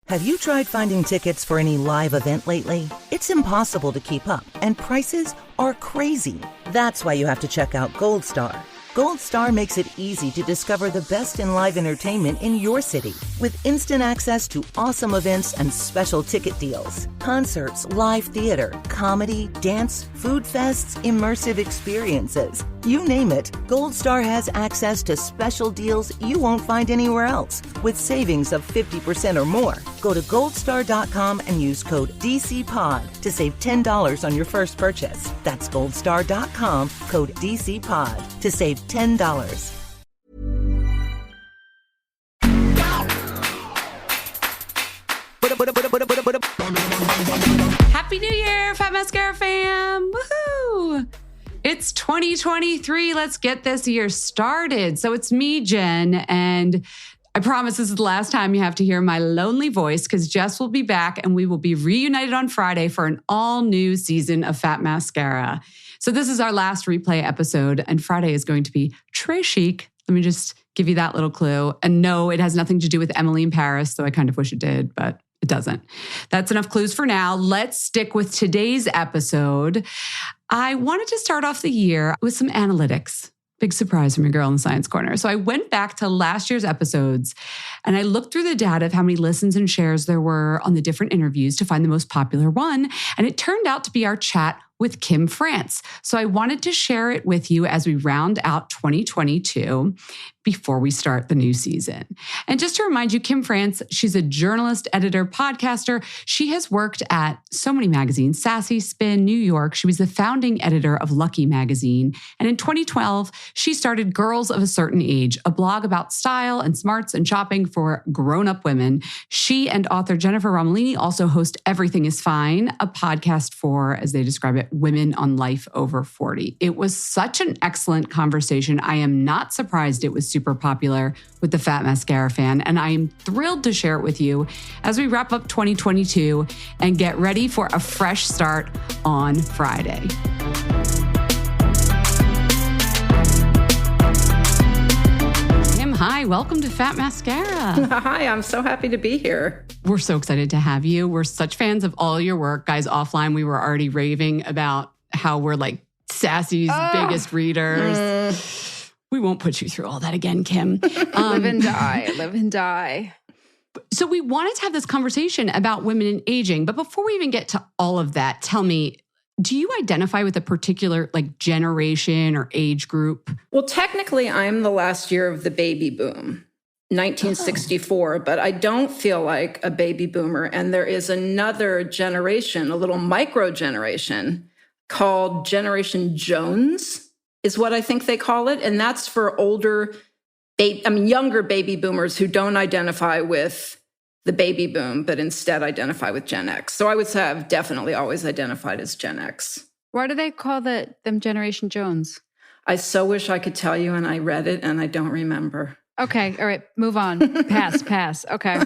Have you tried finding tickets for any live event lately? It's impossible to keep up, and prices are crazy. That's why you have to check out Gold Star. Gold Star makes it easy to discover the best in live entertainment in your city with instant access to awesome events and special ticket deals. Concerts, live theater, comedy, dance, food fests, immersive experiences. You name it, Gold Star has access to special deals you won't find anywhere else with savings of 50% or more. Go to goldstar.com and use code DCPOD to save $10 on your first purchase. That's goldstar.com, code DCPOD to save $10. Happy New Year, Fat Mascara fam! Woohoo! It's 2023. Let's get this year started. So it's me, Jen, and I promise this is the last time you have to hear my lonely voice because Jess will be back and we will be reunited on Friday for an all-new season of Fat Mascara. So this is our last replay episode, and Friday is going to be très chic. Let me just give you that little clue. And no, it has nothing to do with Emily in Paris, though I kind of wish it did, but it doesn't. That's enough clues for now. Let's stick with today's episode. I wanted to start off the year with some analytics. Big surprise from your girl in the Science Corner. So I went back to last year's episodes and I looked through the data of how many listens and shares there were on the different interviews to find the most popular one. And it turned out to be our chat with Kim France. So I wanted to share it with you as we round out 2022 before we start the new season. And just to remind you, Kim France, she's a journalist, editor, podcaster. She has worked at so many magazines, Sassy, Spin, New York. She was the founding editor of Lucky magazine. And in 2012, she started Girls of a Certain Age, a blog about style and smarts and shopping for grown-up women. She and author Jennifer Romolini also host Everything is Fine, a podcast for, as they describe it, women on life over 40. It was such an excellent conversation. I am not surprised it was super popular with the Fat Mascara fan, and I am thrilled to share it with you as we wrap up 2022 and get ready for a fresh start on Friday. Kim, hi, welcome to Fat Mascara. Hi, I'm so happy to be here. We're so excited to have you. We're such fans of all your work. Guys, offline, we were already raving about how we're like Sassy's biggest readers. We won't put you through all that again, Kim. Live and die. So we wanted to have this conversation about women in aging. But before we even get to all of that, tell me, do you identify with a particular like generation or age group? Well, technically, I'm the last year of the baby boom. 1964, but I don't feel like a baby boomer. And there is another generation, a little micro generation called Generation Jones is what I think they call it. And that's for younger baby boomers who don't identify with the baby boom, but instead identify with Gen X. So I would say I've definitely always identified as Gen X. Why do they call them Generation Jones? I so wish I could tell you, and I read it and I don't remember. Okay. All right. Move on. Pass. Okay.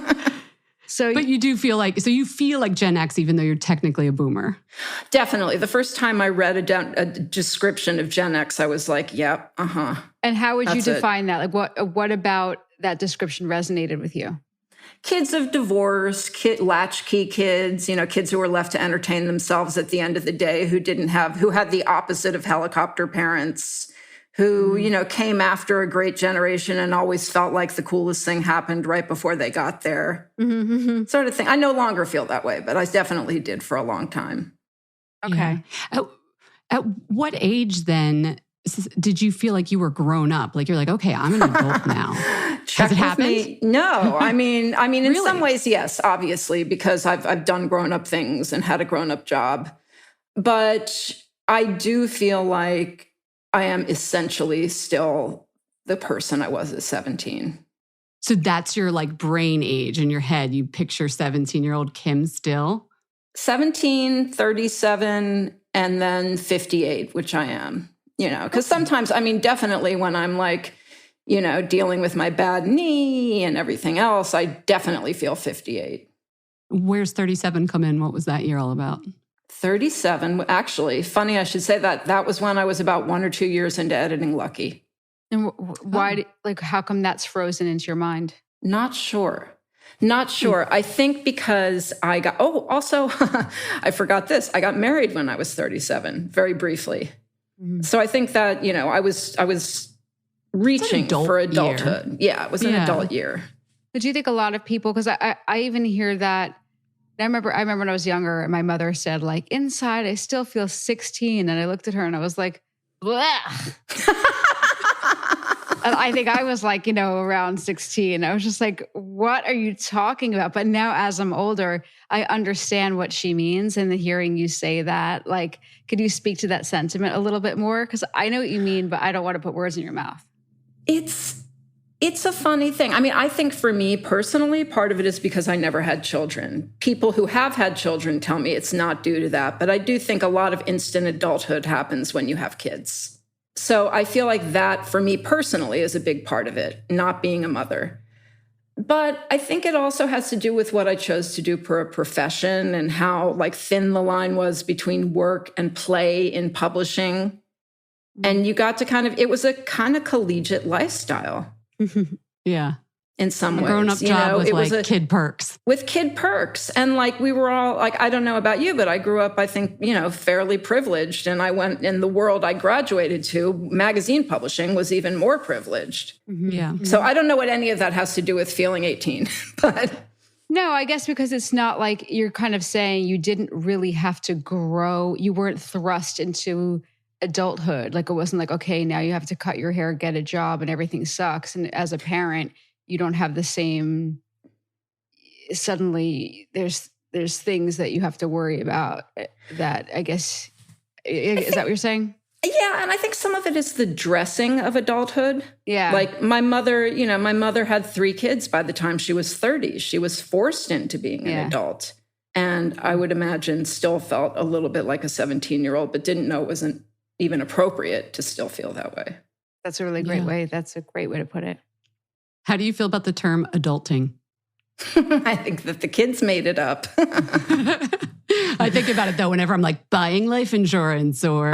But you do feel like, so you feel like Gen X, even though you're technically a boomer. Definitely. The first time I read a description of Gen X, I was like, yep, And how would you define that? Like what about that description resonated with you? Kids of divorce, latchkey kids, kids who were left to entertain themselves at the end of the day, who had the opposite of helicopter parents, who, came after a great generation and always felt like the coolest thing happened right before they got there. Sort of thing. I no longer feel that way, but I definitely did for a long time. Okay. Yeah. At what age then did you feel like you were grown up? Like you're like, okay, I'm an adult now. Has it happened? No. I mean, in Really? some ways, yes, obviously, because I've done grown-up things and had a grown-up job. But I do feel like I am essentially still the person I was at 17. So that's your like brain age in your head. You picture 17-year-old Kim still? 17, 37, and then 58, which I am, because sometimes, definitely when I'm like, dealing with my bad knee and everything else, I definitely feel 58. Where's 37 come in? What was that year all about? 37, actually, funny I should say that. That was when I was about 1 or 2 years into editing Lucky. And why, how come that's frozen into your mind? Not sure. Not sure. I think because also, I forgot this. I got married when I was 37, very briefly. So I think that, I was reaching for adulthood. Year. Yeah, it was an adult year. But do you think a lot of people, because I even hear that, I remember when I was younger, and my mother said, like, inside, I still feel 16. And I looked at her and I was like, bleh. And I think I was like, around 16. I was just like, what are you talking about? But now as I'm older, I understand what she means. And hearing you say that, like, could you speak to that sentiment a little bit more? Because I know what you mean, but I don't want to put words in your mouth. It's a funny thing. I mean, I think for me personally, part of it is because I never had children. People who have had children tell me it's not due to that. But I do think a lot of instant adulthood happens when you have kids. So I feel like that, for me personally, is a big part of it, not being a mother. But I think it also has to do with what I chose to do for a profession and how like thin the line was between work and play in publishing. And you got to it was a kind of collegiate lifestyle. Yeah. In some ways. Grown-up job with like kid perks. With kid perks. And like we were all like, I don't know about you, but I grew up, I think, fairly privileged. And I went in the world I graduated to, magazine publishing was even more privileged. Yeah. So I don't know what any of that has to do with feeling 18. But no, I guess because it's not like you're kind of saying you didn't really have to grow. You weren't thrust into adulthood. Like it wasn't like, okay, now you have to cut your hair, get a job, and everything sucks. And as a parent, you don't have the same, suddenly there's things that you have to worry about that, I guess, is that what you're saying? Yeah. And I think some of it is the dressing of adulthood. Yeah. Like my mother had 3 kids by the time she was 30. She was forced into being an adult. And I would imagine still felt a little bit like a 17-year-old, but didn't know it wasn't even appropriate to still feel that way. That's a really great way. That's a great way to put it. How do you feel about the term adulting? I think that the kids made it up. I think about it though, whenever I'm like buying life insurance or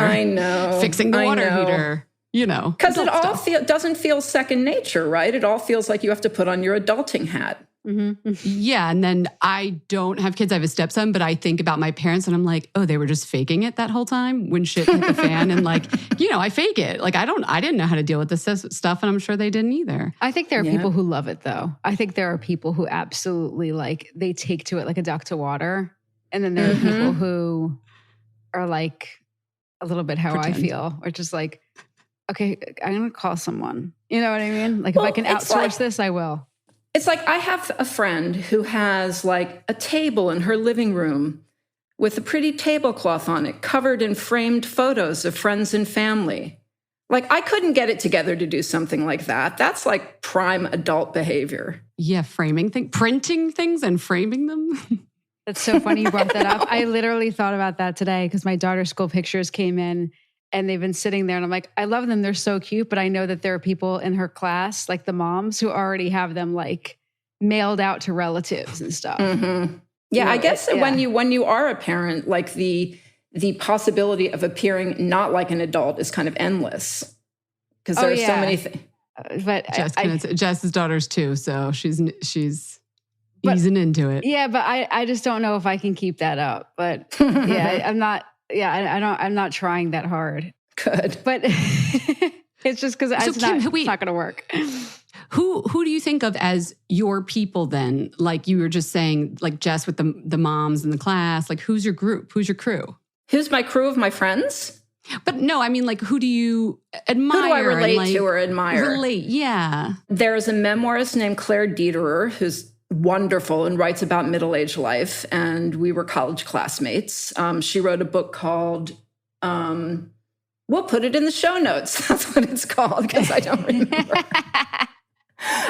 fixing the water heater, Because it all doesn't feel second nature, right? It all feels like you have to put on your adulting hat. Mm-hmm. Yeah. And then I don't have kids. I have a stepson, but I think about my parents and I'm like, oh, they were just faking it that whole time when shit hit the fan. And like, I fake it. Like, I didn't know how to deal with this stuff. And I'm sure they didn't either. I think there are people who love it though. I think there are people who absolutely like, they take to it like a duck to water. And then there are people who are like a little bit how I feel, or just like, okay, I'm going to call someone. You know what I mean? Like if I can outsource this, I will. It's like I have a friend who has like a table in her living room with a pretty tablecloth on it, covered in framed photos of friends and family. Like I couldn't get it together to do something like that. That's like prime adult behavior. Yeah, printing things and framing them. That's so funny you brought that up. I literally thought about that today because my daughter's school pictures came in. And they've been sitting there and I'm like, I love them. They're so cute. But I know that there are people in her class, like the moms, who already have them like mailed out to relatives and stuff. Mm-hmm. Yeah, I guess when you are a parent, like the possibility of appearing not like an adult is kind of endless. Because there are so many things. But Jess's daughter's too, so she's easing into it. Yeah, but I just don't know if I can keep that up. But I'm not. Yeah, I'm not trying that hard. Good. But it's just because it's not going to work. Who do you think of as your people then? Like you were just saying, like Jess with the moms in the class, like who's your group? Who's your crew? Who's my crew of my friends? But no, I mean like who do you admire? Who do I relate to or admire? Yeah. There's a memoirist named Claire Dederer who's wonderful and writes about middle-aged life. And we were college classmates. She wrote a book called, we'll put it in the show notes. That's what it's called because I don't remember.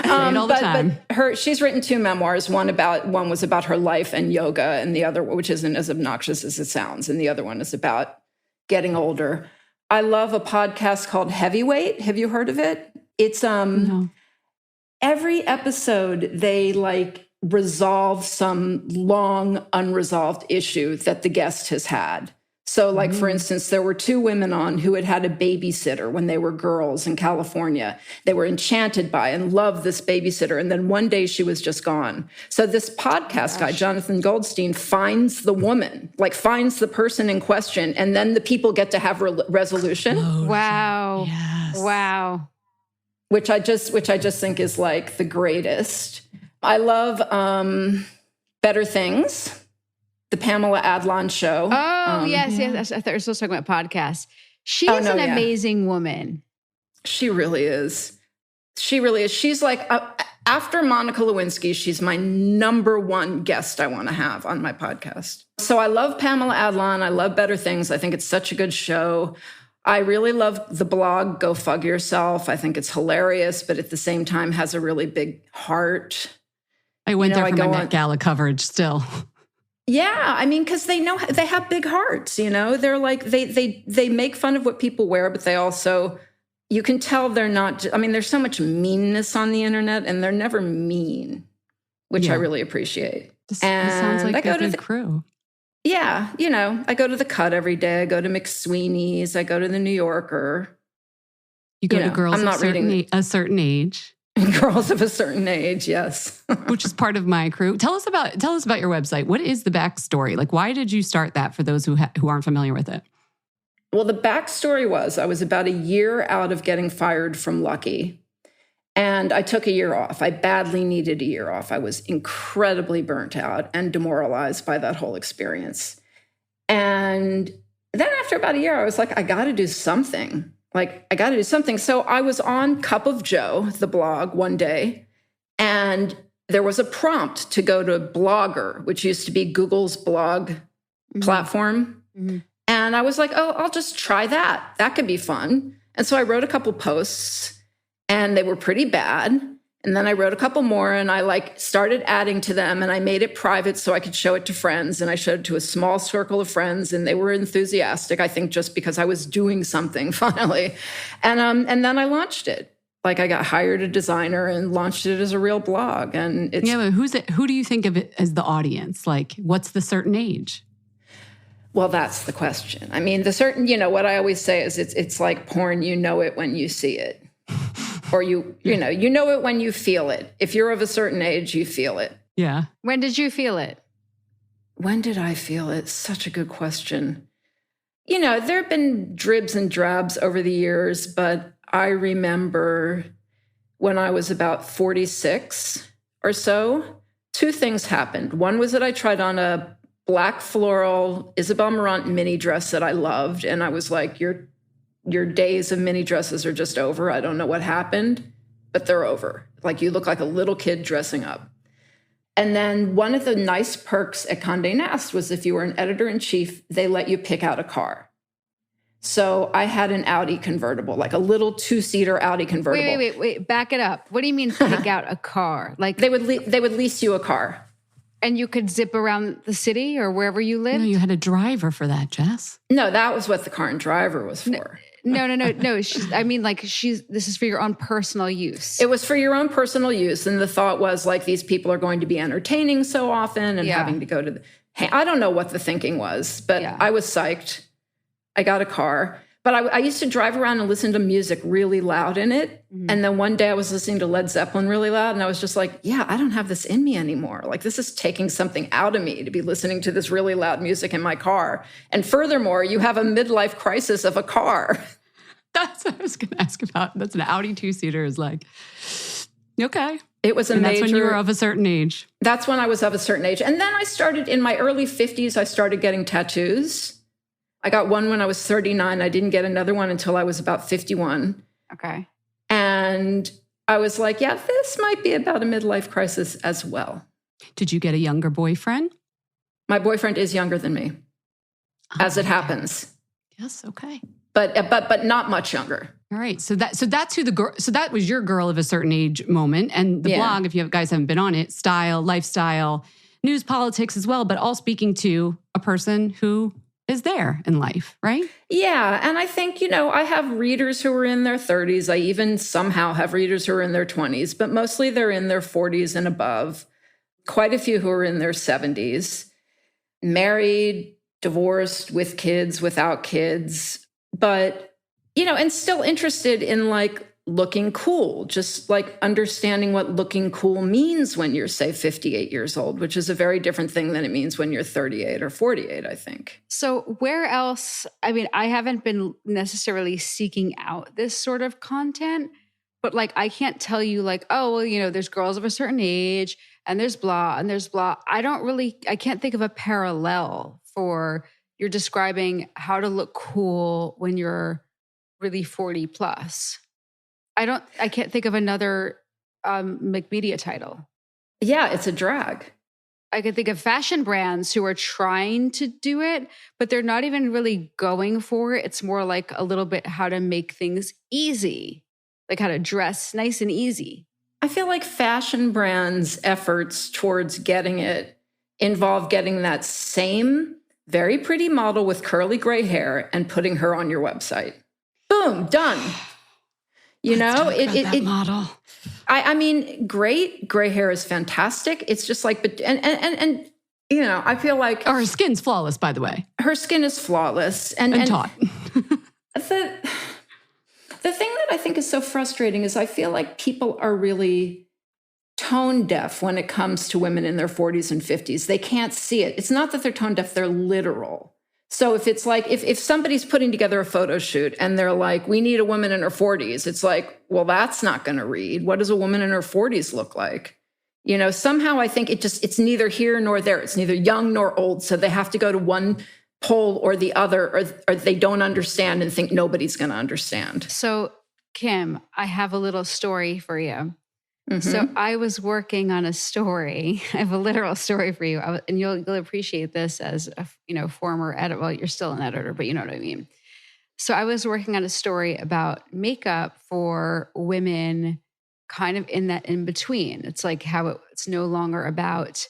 All the time. But she's written 2 memoirs. One was about her life and yoga, and the other, which isn't as obnoxious as it sounds, and the other one is about getting older. I love a podcast called Heavyweight. Have you heard of it? It's No. Every episode, they like resolve some long unresolved issue that the guest has had. So like, for instance, there were 2 women on who had had a babysitter when they were girls in California. They were enchanted by and loved this babysitter. And then one day she was just gone. So this podcast guy, Jonathan Goldstein, finds the woman, like finds the person in question. And then the people get to have resolution. Wow. Yes. Wow. Which I just think is like the greatest. I love Better Things. The Pamela Adlon Show. Oh, yes. I thought we were still talking about podcasts. She is an amazing woman. She really is. She really is. She's like, after Monica Lewinsky, she's my number 1 guest I want to have on my podcast. So I love Pamela Adlon. I love Better Things. I think it's such a good show. I really love the blog, Go Fug Yourself. I think it's hilarious, but at the same time has a really big heart. I went there for my Met Gala coverage still. Yeah, I mean, because they know they have big hearts, They're like, they make fun of what people wear, but they also, you can tell they're not, I mean, there's so much meanness on the internet and they're never mean, which I really appreciate. This sounds like a good crew. Yeah, I go to The Cut every day. I go to McSweeney's. I go to The New Yorker. You go to girls of a certain age. Girls of a certain age, yes. Which is part of my crew. Tell us about your website. What is the backstory? Like, why did you start that for those who aren't familiar with it? Well, the backstory was I was about a year out of getting fired from Lucky, and I took a year off. I badly needed a year off. I was incredibly burnt out and demoralized by that whole experience. And then after about a year, I was like, I got to do something. So I was on Cup of Joe, the blog, one day, and there was a prompt to go to Blogger, which used to be Google's blog platform. Mm-hmm. And I was like, oh, I'll just try that. That could be fun. And so I wrote a couple posts, and they were pretty bad. And then I wrote a couple more, and I started adding to them, and I made it private so I could show it to friends. And I showed it to a small circle of friends, and they were enthusiastic, I think, just because I was doing something finally. And then I launched it. I got hired a designer and launched it as a real blog. And it's but who do you think of it as the audience? Like, what's the certain age? Well, that's the question. I mean, what I always say is it's like porn. You know it when you see it. Or you know it when you feel it. If you're of a certain age, you feel it. Yeah. When did you feel it? When did I feel it? Such a good question. There have been dribs and drabs over the years, but I remember when I was about 46 or so, 2 things happened. One was that I tried on a black floral Isabel Marant mini dress that I loved, and I was like, your days of mini dresses are just over. I don't know what happened, but they're over. You look like a little kid dressing up. And then one of the nice perks at Condé Nast was if you were an editor-in-chief, they let you pick out a car. So I had an Audi convertible, like a little 2-seater Audi convertible. Wait, back it up. What do you mean pick out a car? They would lease you a car. And you could zip around the city or wherever you lived? No, you had a driver for that, Jess. No, that was what the car and driver was for. No. This is for your own personal use. It was for your own personal use. And the thought was these people are going to be entertaining so often and having to go to I don't know what the thinking was, but I was psyched. I got a car. But I used to drive around and listen to music really loud in it. Mm-hmm. And then one day I was listening to Led Zeppelin really loud. And I was just like, I don't have this in me anymore. This is taking something out of me to be listening to this really loud music in my car. And furthermore, you have a midlife crisis of a car. That's what I was going to ask about. That's an Audi 2-seater is like, okay. It was that's when you were of a certain age. That's when I was of a certain age. And then I started, in my early 50s, I started getting tattoos. I got one when I was 39. I didn't get another one until I was about 51. Okay. And I was like, this might be about a midlife crisis as well. Did you get a younger boyfriend? My boyfriend is younger than me, as it happens. Yes, okay. But not much younger. All right. So that's who the girl. So that was your girl of a certain age moment, and the blog. If you guys haven't been on it, style, lifestyle, news, politics as well, but all speaking to a person who is there in life, right? Yeah. And I think, I have readers who are in their 30s. I even somehow have readers who are in their 20s, but mostly they're in their 40s and above. Quite a few who are in their 70s. Married, divorced, with kids, without kids, but, and still interested in like looking cool, just like understanding what looking cool means when you're, say, 58 years old, which is a very different thing than it means when you're 38 or 48, I think. So where else? I mean, I haven't been necessarily seeking out this sort of content, but like, I can't tell you like, oh, well, there's girls of a certain age and there's blah and there's blah. I can't think of a parallel for you're describing how to look cool when you're really 40 plus. I can't think of another McMedia title. Yeah, it's a drag. I can think of fashion brands who are trying to do it, but they're not even really going for it. It's more like a little bit how to make things easy, like how to dress nice and easy. I feel like fashion brands' efforts towards getting it involve getting that same very pretty model with curly gray hair and putting her on your website. Boom, done. That model. I mean, great. Gray hair is fantastic. It's just like, but I feel like her skin's flawless, by the way. Her skin is flawless and taut. The thing that I think is so frustrating is I feel like people are really tone deaf when it comes to women in their 40s and 50s. They can't see it. It's not that they're tone deaf; they're literal. So if it's like, if somebody's putting together a photo shoot and they're like, we need a woman in her 40s, it's like, well, that's not going to read. What does a woman in her 40s look like? Somehow I think it's neither here nor there. It's neither young nor old. So they have to go to one pole or the other, or they don't understand and think nobody's going to understand. So Kim, I have a little story for you. Mm-hmm. So I was working on a story. I have a literal story for you, and you'll appreciate this as a former editor. Well, you're still an editor, but you know what I mean. So I was working on a story about makeup for women, kind of in that in between. It's like how it's no longer about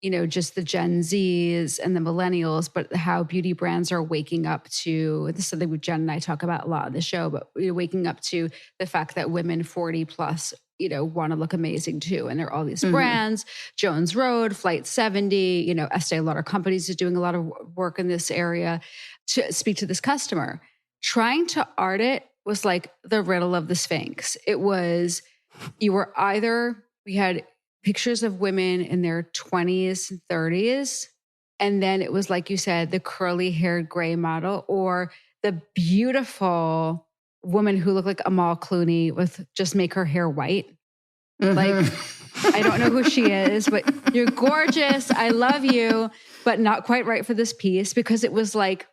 just the Gen Zs and the millennials, but how beauty brands are waking up to this. Is something Jen and I talk about a lot on the show, but waking up to the fact that women 40 plus want to look amazing too. And there are all these brands, Jones Road, Flight 70, Estee Lauder companies are doing a lot of work in this area to speak to this customer. Trying to art it was like the riddle of the Sphinx. It was, we had pictures of women in their 20s and 30s. And then it was, like you said, the curly haired gray model or the beautiful woman who looked like Amal Clooney with just make her hair white. Mm-hmm. Like, I don't know who she is, but you're gorgeous. I love you, but not quite right for this piece because it was like,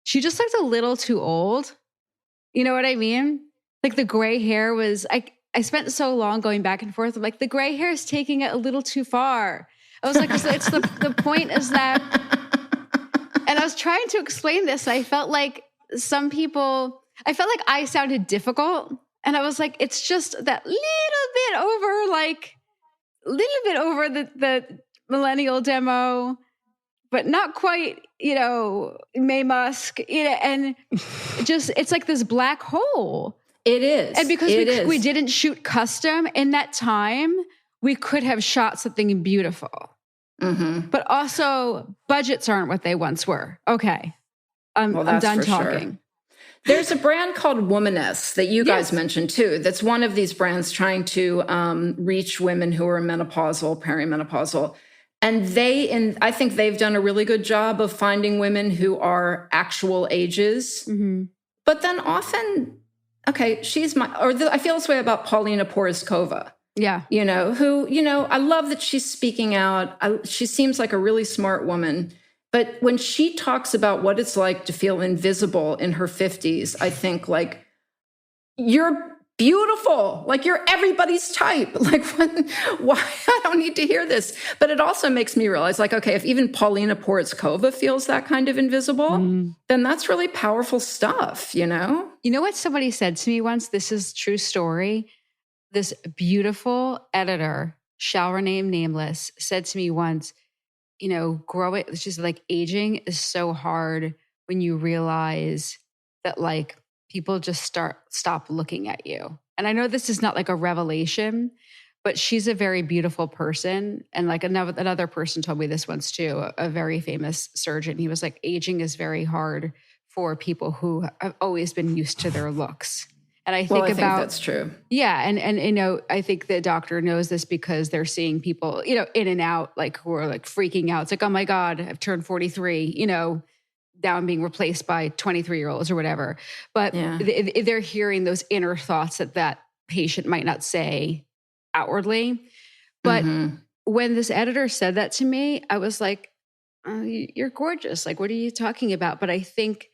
she just looked a little too old. You know what I mean? Like the gray hair was, I spent so long going back and forth. I'm like, the gray hair is taking it a little too far. I was like, it's the point is that, and I was trying to explain this. I felt like I sounded difficult. And I was like, it's just that little bit over the millennial demo, but not quite, May Musk, and just, it's like this black hole. It is. And because we didn't shoot custom in that time, we could have shot something beautiful. Mm-hmm. But also budgets aren't what they once were. Okay. I'm done talking. Sure. There's a brand called Womaness that you guys mentioned too. That's one of these brands trying to reach women who are menopausal, perimenopausal. And I think they've done a really good job of finding women who are actual ages. Mm-hmm. But then often, okay, I feel this way about Paulina Poroskova. Yeah. Who, I love that she's speaking out. She seems like a really smart woman. But when she talks about what it's like to feel invisible in her 50s, I think like, you're beautiful. Like you're everybody's type. Like why? I don't need to hear this. But it also makes me realize like, okay, if even Paulina Poroskova feels that kind of invisible, then that's really powerful stuff, You know what somebody said to me once? This is true story. This beautiful editor, shall remain nameless, said to me once, she's like, aging is so hard when you realize that like people just stop looking at you. And I know this is not like a revelation, but she's a very beautiful person. And like another person told me this once too, a very famous surgeon. He was like, aging is very hard for people who have always been used to their looks. And I think think that's true. Yeah. And I think the doctor knows this because they're seeing people, in and out, like who are like freaking out. It's like, oh my God, I've turned 43, now I'm being replaced by 23-year-olds or whatever. But they're hearing those inner thoughts that patient might not say outwardly. But when this editor said that to me, I was like, you're gorgeous. Like, what are you talking about? But I think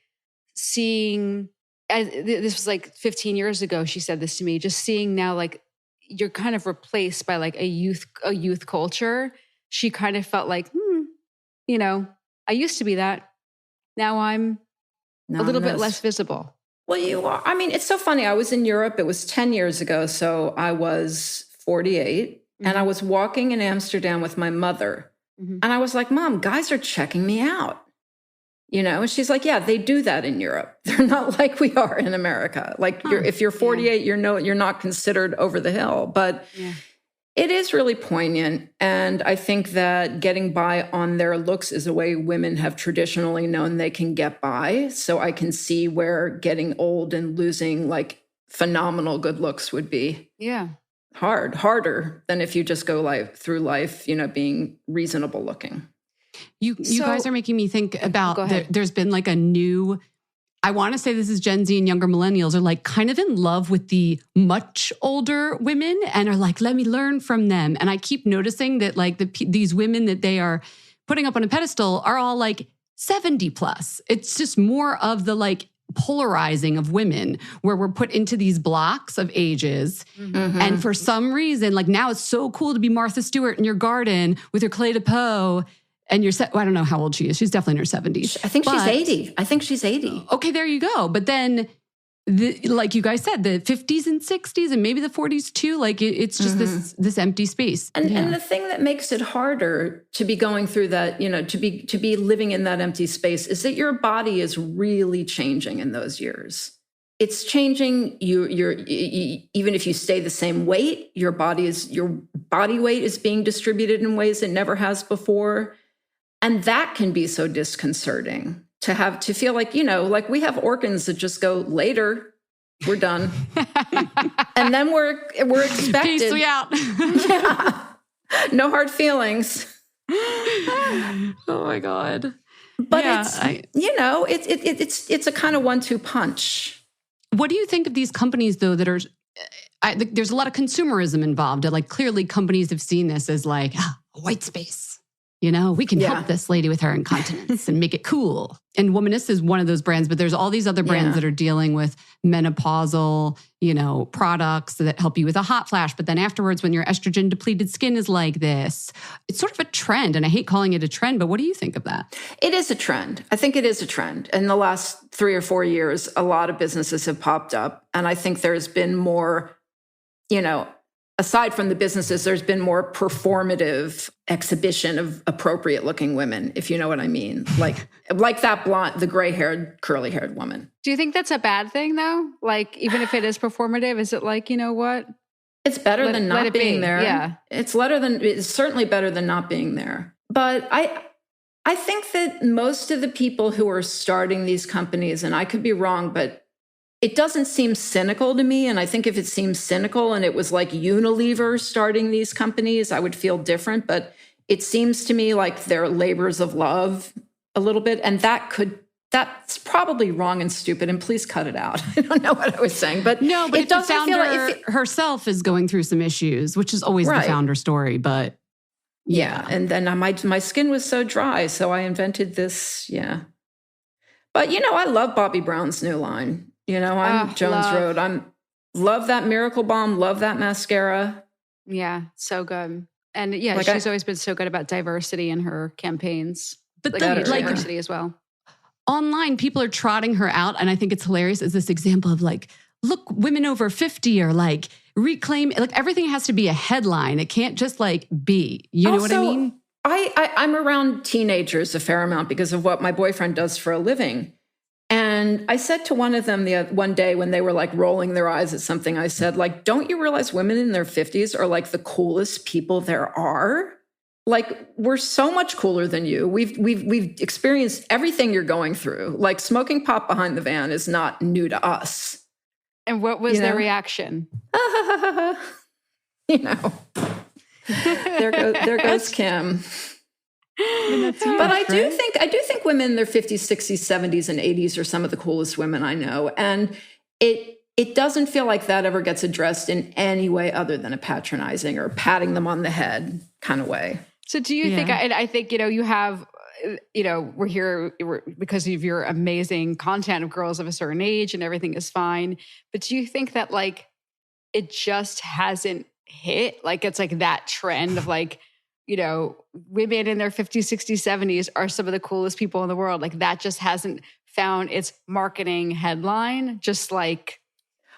this was like 15 years ago, she said this to me, just seeing now, like, you're kind of replaced by like a youth culture. She kind of felt like, I used to be that. Now I'm a little bit less visible. Well, you are. I mean, it's so funny. I was in Europe. It was 10 years ago. So I was 48 and I was walking in Amsterdam with my mother. And I was like, Mom, guys are checking me out. And she's like, yeah, they do that in Europe. They're not like we are in America. Like if you're 48, you're not considered over the hill. But it is really poignant. And I think that getting by on their looks is a way women have traditionally known they can get by. So I can see where getting old and losing like phenomenal good looks would be harder than if you just go through life, being reasonable looking. You guys are making me think about there's been like a new, I want to say this is Gen Z and younger millennials are like kind of in love with the much older women and are like, let me learn from them. And I keep noticing that like these women that they are putting up on a pedestal are all like 70 plus. It's just more of the like polarizing of women where we're put into these blocks of ages. And for some reason, like now it's so cool to be Martha Stewart in your garden with your Clé de Peau. And I don't know how old she is. She's definitely in her 70s. I think she's 80. Okay, there you go. But then, like you guys said, the 50s and 60s and maybe the 40s too, like it's just this empty space. And the thing that makes it harder to be going through that, to be living in that empty space is that your body is really changing in those years. It's changing. You're even if you stay the same weight, your body weight is being distributed in ways it never has before. And that can be so disconcerting to feel like, like we have organs that just go later, we're done. And then we're expected. Peace, we out. No hard feelings. Oh my God. But it's a kind of 1-2 punch. What do you think of these companies though that are, there's a lot of consumerism involved. Like clearly companies have seen this as like a white space. We can help this lady with her incontinence and make it cool. And Womanist is one of those brands, but there's all these other brands that are dealing with menopausal, products that help you with a hot flash. But then afterwards, when your estrogen depleted skin is like this, it's sort of a trend. And I hate calling it a trend, but what do you think of that? It is a trend. I think it is a trend. In the last 3 or 4 years, a lot of businesses have popped up. And I think there's been more, aside from the businesses, there's been more performative exhibition of appropriate looking women, if you know what I mean. Like that blonde, the gray-haired, curly-haired woman. Do you think that's a bad thing though? Like, even if it is performative, is it like, what? It's better than not being there. Yeah. It's certainly better than not being there. But I think that most of the people who are starting these companies, and I could be wrong, but it doesn't seem cynical to me. And I think if it seems cynical and it was like Unilever starting these companies, I would feel different. But it seems to me like they're labors of love a little bit. And that's probably wrong and stupid. And please cut it out. I don't know what I was saying. But no, but it doesn't feel like herself is going through some issues, which is always the founder story. But yeah. And then my skin was so dry. So I invented this. Yeah. But, I love Bobbi Brown's new line. I'm Jones Road. Love that Miracle Balm. Love that mascara. Yeah, so good. And she's always been so good about diversity in her campaigns. But diversity as well. Online, people are trotting her out. And I think it's hilarious as this example of like, look, women over 50 are like reclaim. Like everything has to be a headline. It can't just like be. You know what I mean? I'm around teenagers a fair amount because of what my boyfriend does for a living. And And I said to one of them one day when they were like rolling their eyes at something, I said, like, don't you realize women in their 50s are like the coolest people there are? Like, we're so much cooler than you. We've experienced everything you're going through. Like, smoking pot behind the van is not new to us. And what was their reaction? There goes Kim. But I do think women in their 50s, 60s, 70s, and 80s are some of the coolest women I know. And it doesn't feel like that ever gets addressed in any way other than a patronizing or patting them on the head kind of way. So do you think, and I think, you have, we're here because of your amazing content of girls of a certain age and everything is fine. But do you think that like, it just hasn't hit? Like, it's like that trend of like, women in their 50s, 60s, 70s are some of the coolest people in the world. Like that just hasn't found its marketing headline, just like,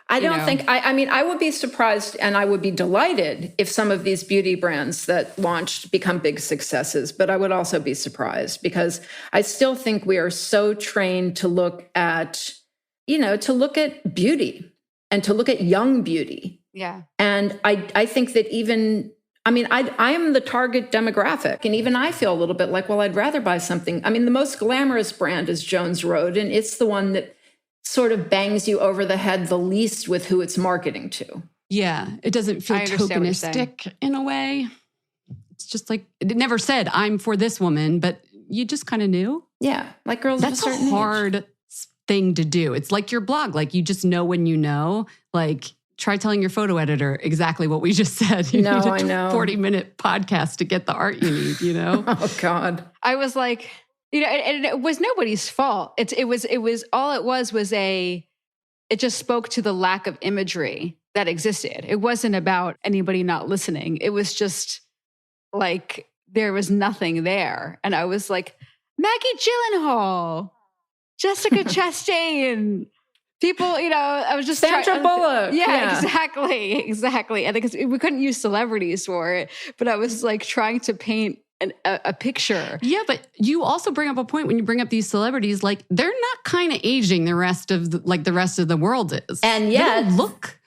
I don't think, I would be surprised and I would be delighted if some of these beauty brands that launched become big successes, but I would also be surprised because I still think we are so trained to look at, beauty and to look at young beauty. Yeah. And I think that I am the target demographic. And even I feel a little bit like, well, I'd rather buy something. The most glamorous brand is Jones Road, and it's the one that sort of bangs you over the head the least with who it's marketing to. Yeah. It doesn't feel tokenistic in a way. It's just like, it never said, I'm for this woman, but you just kind of knew. Yeah. Like girls of a certain age. That's a hard thing to do. It's like your blog. Like you just know when you know, like, try telling your photo editor exactly what we just said. You need a 40-minute podcast to get the art you need, Oh, God. I was like, and it was nobody's fault. It just spoke to the lack of imagery that existed. It wasn't about anybody not listening. It was just like, there was nothing there. And I was like, Maggie Gyllenhaal, Jessica Chastain, people, I was just Sandra Bullock. Yeah, exactly. And because we couldn't use celebrities for it, but I was like trying to paint a picture. Yeah, but you also bring up a point when you bring up these celebrities, like they're not kind of aging the rest of the world is. And yet,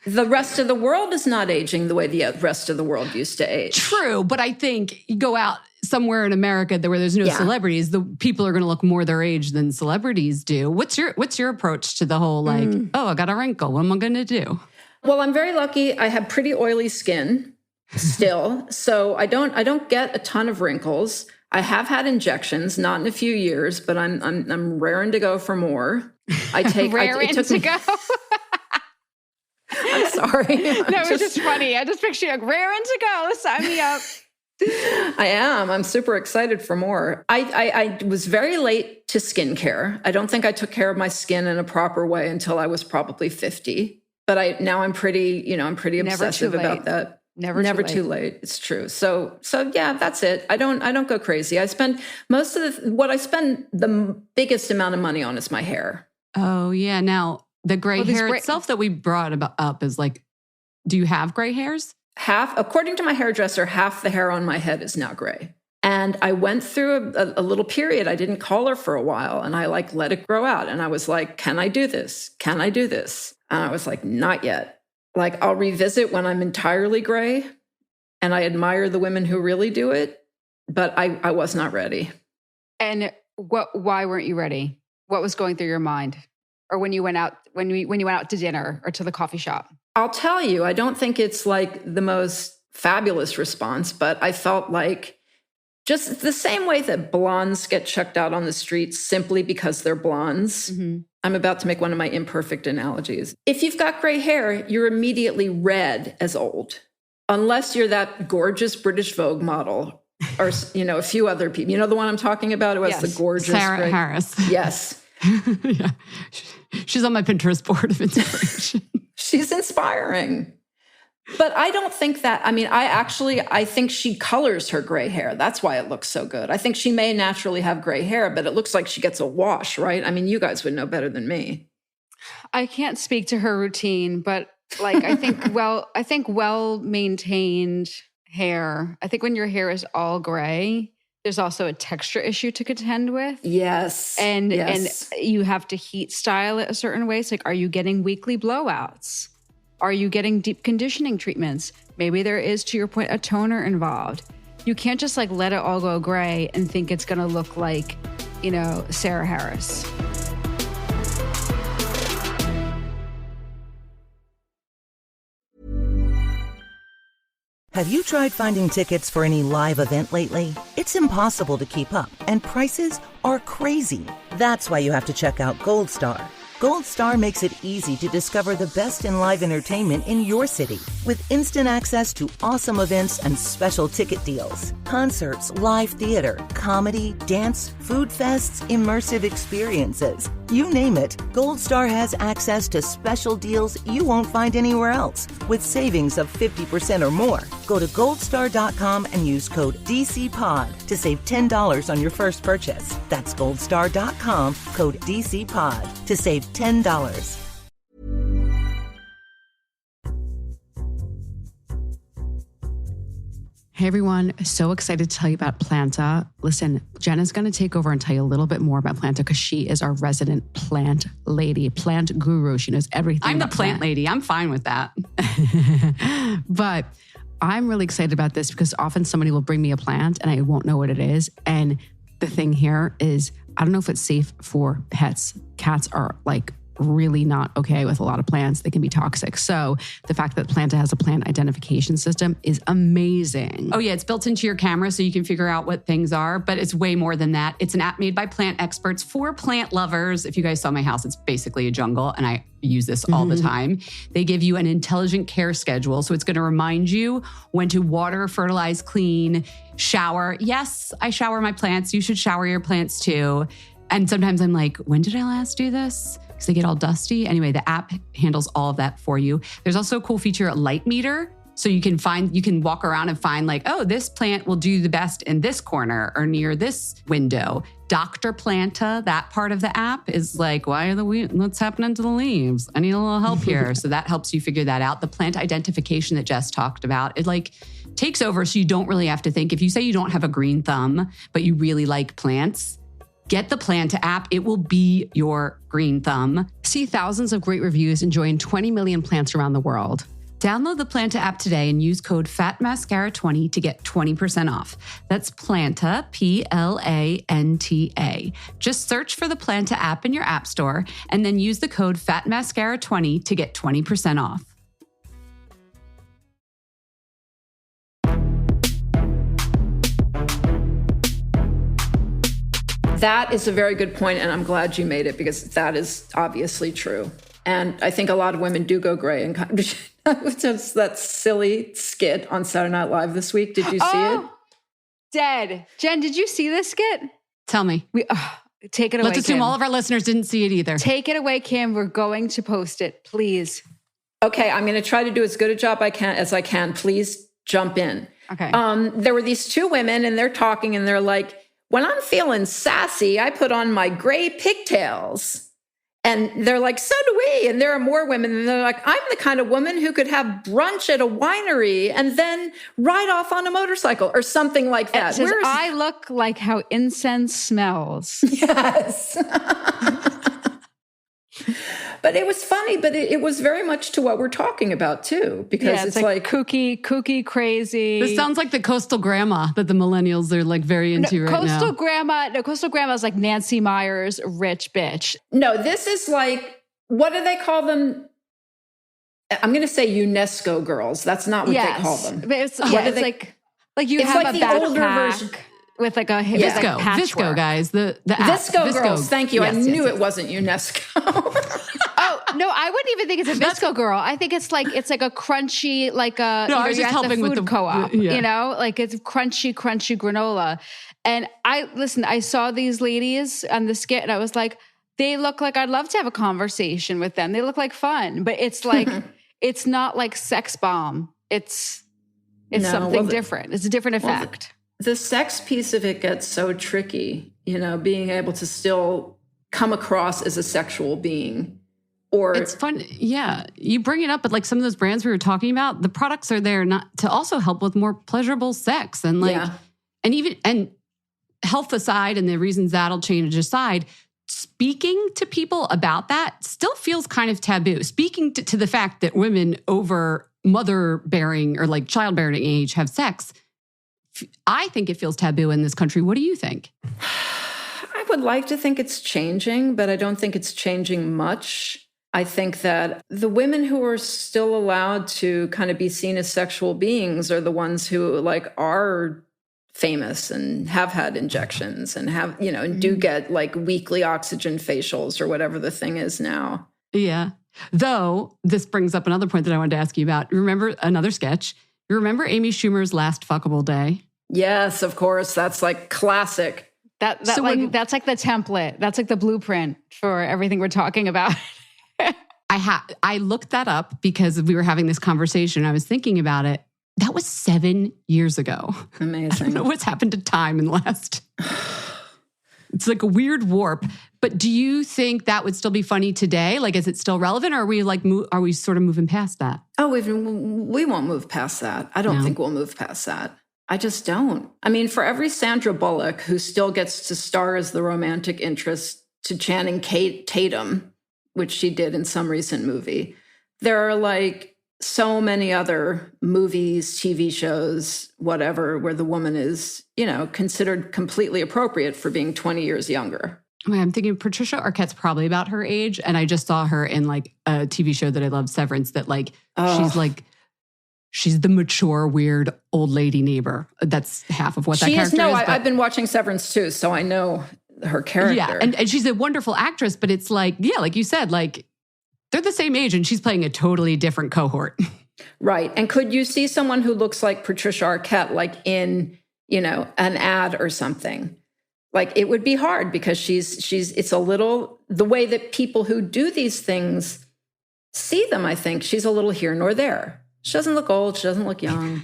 the rest of the world is not aging the way the rest of the world used to age. True, but I think you go out somewhere in America where there's no celebrities, the people are going to look more their age than celebrities do. What's your approach to the whole like, I got a wrinkle, what am I going to do? Well, I'm very lucky. I have pretty oily skin still, so I don't get a ton of wrinkles. I have had injections, not in a few years, but I'm raring to go for more. I take raring to go. I'm sorry. No, it was just funny. I just picture you like, raring to go. Sign me up. I am. I'm super excited for more. I was very late to skincare. I don't think I took care of my skin in a proper way until I was probably 50. But now I'm pretty obsessive about that. Never too late. It's true. So yeah, that's it. I don't go crazy. I spend what I spend the biggest amount of money on is my hair. Oh yeah. Now the gray hair itself that we brought up is like, do you have gray hairs? According to my hairdresser, half the hair on my head is now gray. And I went through a little period. I didn't call her for a while and I let it grow out. And I was like, can I do this? Can I do this? And I was like, not yet. Like I'll revisit when I'm entirely gray. And I admire the women who really do it, but I was not ready. And why weren't you ready? What was going through your mind? Or when you went out to dinner or to the coffee shop? I'll tell you, I don't think it's like the most fabulous response, but I felt like just the same way that blondes get checked out on the streets simply because they're blondes. Mm-hmm. I'm about to make one of my imperfect analogies. If you've got gray hair, you're immediately read as old, unless you're that gorgeous British Vogue model or, a few other people. You know the one I'm talking about? Who has the gorgeous Sarah Harris. Yes. Yeah. She's on my Pinterest board of inspiration. She's inspiring. But I don't think that, I think she colors her gray hair. That's why it looks so good. I think she may naturally have gray hair, but it looks like she gets a wash, right? You guys would know better than me. I can't speak to her routine, but I think well-maintained hair. I think when your hair is all gray, there's also a texture issue to contend with. Yes. And you have to heat style it a certain way. So like, are you getting weekly blowouts? Are you getting deep conditioning treatments? Maybe there is, to your point, a toner involved. You can't just like let it all go gray and think it's going to look like, you know, Sarah Harris. Have you tried finding tickets for any live event lately? It's impossible to keep up, and prices are crazy. That's why you have to check out Gold Star. Gold Star makes it easy to discover the best in live entertainment in your city with instant access to awesome events and special ticket deals. Concerts, live theater, comedy, dance, food fests, immersive experiences. You name it, Gold Star has access to special deals you won't find anywhere else with savings of 50% or more. Go to goldstar.com and use code DCPOD to save $10 on your first purchase. That's goldstar.com, code DCPOD to save $10. Hey everyone, so excited to tell you about Planta. Listen, Jen is going to take over and tell you a little bit more about Planta because she is our resident plant lady, plant guru. She knows everything. I'm the plant lady. I'm fine with that. But I'm really excited about this because often somebody will bring me a plant and I won't know what it is. And the thing here is, I don't know if it's safe for pets. Cats are like really not okay with a lot of plants. They can be toxic. So the fact that Planta has a plant identification system is amazing. Oh yeah, it's built into your camera so you can figure out what things are, but it's way more than that. It's an app made by plant experts for plant lovers. If you guys saw my house, it's basically a jungle and I use this all the time. They give you an intelligent care schedule. So it's going to remind you when to water, fertilize, clean, shower. Yes, I shower my plants. You should shower your plants too. And sometimes I'm like, when did I last do this? Because they get all dusty. Anyway, the app handles all of that for you. There's also a cool feature, a light meter. So you can walk around and find like, oh, this plant will do the best in this corner or near this window. Dr. Planta, that part of the app is like, what's happening to the leaves? I need a little help here. So that helps you figure that out. The plant identification that Jess talked about, it like takes over so you don't really have to think. If you say you don't have a green thumb, but you really like plants, get the Planta app. It will be your green thumb. See thousands of great reviews and join 20 million plants around the world. Download the Planta app today and use code FATMASCARA20 to get 20% off. That's Planta, Planta. Just search for the Planta app in your app store and then use the code FATMASCARA20 to get 20% off. That is a very good point, and I'm glad you made it because that is obviously true. And I think a lot of women do go gray. And just that silly skit on Saturday Night Live this week. Did you see it? Dead. Jen, did you see this skit? Tell me. Take it away, Let's assume Kim. all of our listeners didn't see it either. Take it away, Kim. We're going to post it, please. Okay, I'm going to try to do as good a job as I can. Please jump in. Okay. There were these two women, and they're talking, and they're like, when I'm feeling sassy, I put on my gray pigtails. And they're like, so do we. And there are more women. And they're like, I'm the kind of woman who could have brunch at a winery and then ride off on a motorcycle or something like that. It says, I look like how incense smells. Yes. But it was funny, but it was very much to what we're talking about too, because it's like kooky, crazy. This sounds like the coastal grandma that the millennials are like very into right now. Coastal grandma is like Nancy Meyers, rich bitch. No, this is like, what do they call them? I'm going to say UNESCO girls. That's not what they call them. But it's like you have like a backpack with like a Visco guys. The Visco girls. Thank you. Yes, I knew it wasn't UNESCO. Oh no, I wouldn't even think it's a Visco girl. I think it's like a crunchy, like a I was just helping with the co-op. You know, like it's crunchy granola. And I saw these ladies on the skit, and I was like, they look like I'd love to have a conversation with them. They look like fun, but it's like it's not like sex bomb. It's something different. It's a different effect. The sex piece of it gets so tricky, being able to still come across as a sexual being. Or it's fun. Yeah. You bring it up, but like some of those brands we were talking about, the products are there not to also help with more pleasurable sex and health aside and the reasons that'll change aside, speaking to people about that still feels kind of taboo. Speaking to the fact that women over mother-bearing or like childbearing age have sex, I think it feels taboo in this country. What do you think? I would like to think it's changing, but I don't think it's changing much. I think that the women who are still allowed to kind of be seen as sexual beings are the ones who like are famous and have had injections and have, and do get like weekly oxygen facials or whatever the thing is now. Yeah. Though this brings up another point that I wanted to ask you about. Remember another sketch? You remember Amy Schumer's Last Fuckable Day? Yes, of course. That's like classic. That's like the template. That's like the blueprint for everything we're talking about. I looked that up because we were having this conversation. I was thinking about it. That was 7 years ago. Amazing. I don't know what's happened to time in the last. It's like a weird warp. But do you think that would still be funny today? Like, is it still relevant, or are we like are we sort of moving past that? Oh, we won't move past that. I don't think we'll move past that. I just don't. I mean, for every Sandra Bullock who still gets to star as the romantic interest to Channing Tatum, which she did in some recent movie, there are like so many other movies, TV shows, whatever, where the woman is, considered completely appropriate for being 20 years younger. I'm thinking Patricia Arquette's probably about her age. And I just saw her in like a TV show that I love, Severance, that like, she's the mature, weird old lady neighbor. That's half of what that character is. I've been watching Severance too, so I know her character. Yeah, and she's a wonderful actress, but it's like, like you said, like they're the same age and she's playing a totally different cohort. Right. And could you see someone who looks like Patricia Arquette, like in, an ad or something? Like it would be hard because it's a little, the way that people who do these things see them, I think she's a little here nor there. She doesn't look old. She doesn't look young.